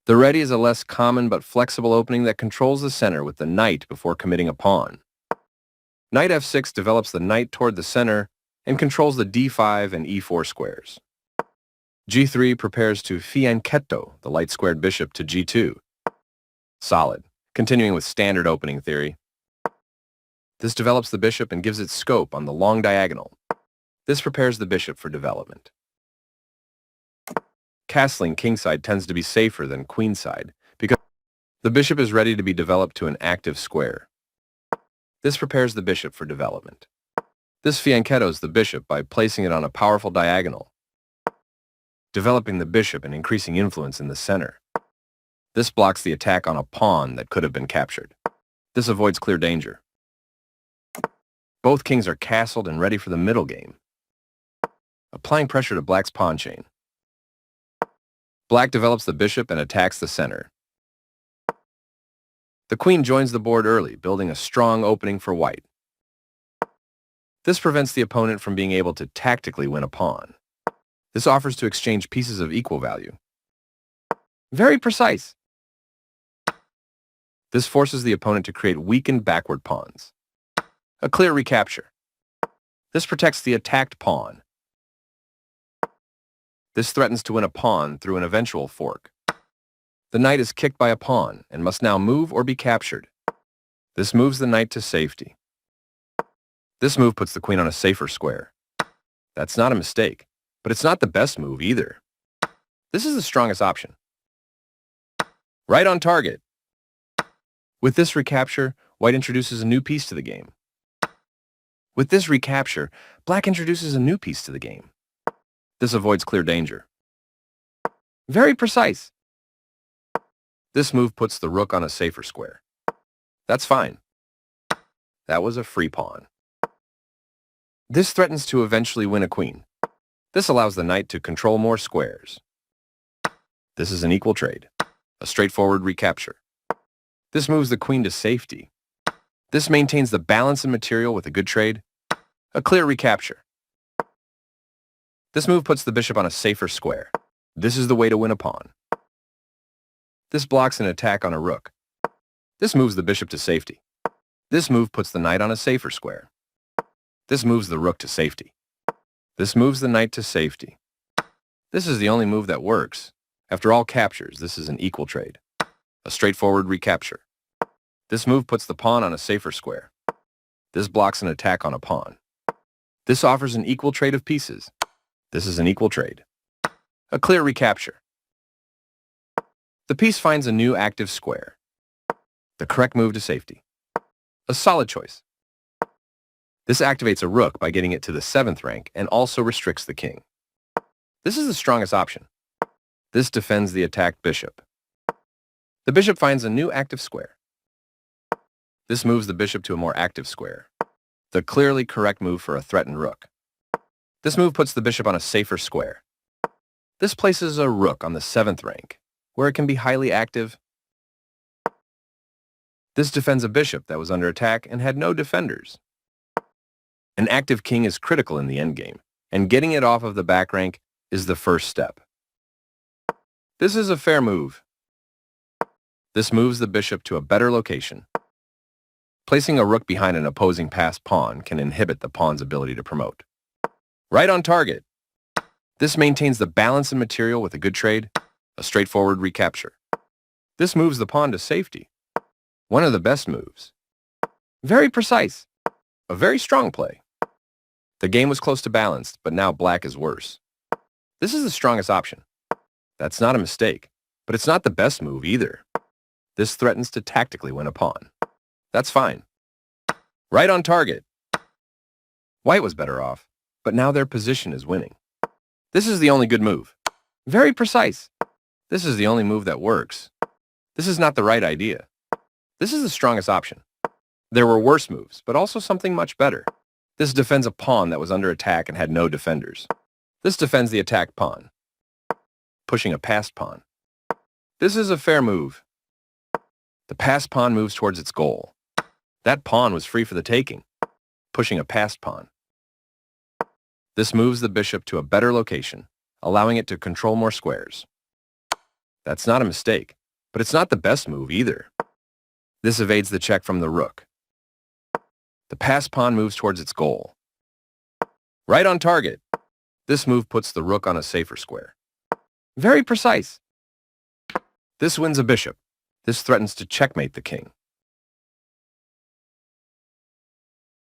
The ready is a less common but flexible opening that controls the center with the knight before committing a pawn. Knight f6 develops the knight toward the center and controls the d5 and e4 squares. g3 prepares to fianchetto the light-squared bishop to g2. Solid. Continuing with standard opening theory. This develops the bishop and gives it scope on the long diagonal. This prepares the bishop for development. Castling kingside tends to be safer than queenside because the bishop is ready to be developed to an active square. This prepares the bishop for development. This fianchettos the bishop by placing it on a powerful diagonal, developing the bishop and increasing influence in the center. This blocks the attack on a pawn that could have been captured. This avoids clear danger. Both kings are castled and ready for the middle game. Applying pressure to black's pawn chain. Black develops the bishop and attacks the center. The queen joins the board early, building a strong opening for white. This prevents the opponent from being able to tactically win a pawn. This offers to exchange pieces of equal value. Very precise. This forces the opponent to create weakened backward pawns. A clear recapture. This protects the attacked pawn. This threatens to win a pawn through an eventual fork. The knight is kicked by a pawn and must now move or be captured. This moves the knight to safety. This move puts the queen on a safer square. That's not a mistake, but it's not the best move either. This is the strongest option. Right on target. With this recapture, white introduces a new piece to the game. With this recapture, black introduces a new piece to the game. This avoids clear danger. Very precise. This move puts the rook on a safer square. That's fine. That was a free pawn. This threatens to eventually win a queen. This allows the knight to control more squares. This is an equal trade, a straightforward recapture. This moves the queen to safety. This maintains the balance in material with a good trade, a clear recapture. This move puts the bishop on a safer square. This is the way to win a pawn. This blocks an attack on a rook. This moves the bishop to safety. This move puts the knight on a safer square. This moves the rook to safety. This moves the knight to safety. This is the only move that works. After all captures, this is an equal trade, a straightforward recapture. This move puts the pawn on a safer square. This blocks an attack on a pawn. This offers an equal trade of pieces. This is an equal trade, a clear recapture. The piece finds a new active square. The correct move to safety. A solid choice. This activates a rook by getting it to the 7th rank and also restricts the king. This is the strongest option. This defends the attacked bishop. The bishop finds a new active square. This moves the bishop to a more active square. The clearly correct move for a threatened rook. This move puts the bishop on a safer square. This places a rook on the 7th rank, where it can be highly active. This defends a bishop that was under attack and had no defenders. An active king is critical in the endgame, and getting it off of the back rank is the first step. This is a fair move. This moves the bishop to a better location. Placing a rook behind an opposing passed pawn can inhibit the pawn's ability to promote. Right on target. This maintains the balance in material with a good trade, a straightforward recapture. This moves the pawn to safety. One of the best moves. Very precise. A very strong play. The game was close to balanced, but now black is worse. This is the strongest option. That's not a mistake, but it's not the best move either. This threatens to tactically win a pawn. That's fine. Right on target. White was better off, but now their position is winning. This is the only good move. Very precise. This is the only move that works. This is not the right idea. This is the strongest option. There were worse moves, but also something much better. This defends a pawn that was under attack and had no defenders. This defends the attacked pawn, pushing a passed pawn. This is a fair move. The passed pawn moves towards its goal. That pawn was free for the taking, pushing a passed pawn. This moves the bishop to a better location, allowing it to control more squares. That's not a mistake, But it's not the best move either. This evades the check from the rook. The passed pawn moves towards its goal. Right on target. This move puts the rook on a safer square. Very precise. This wins a bishop. This threatens to checkmate the king.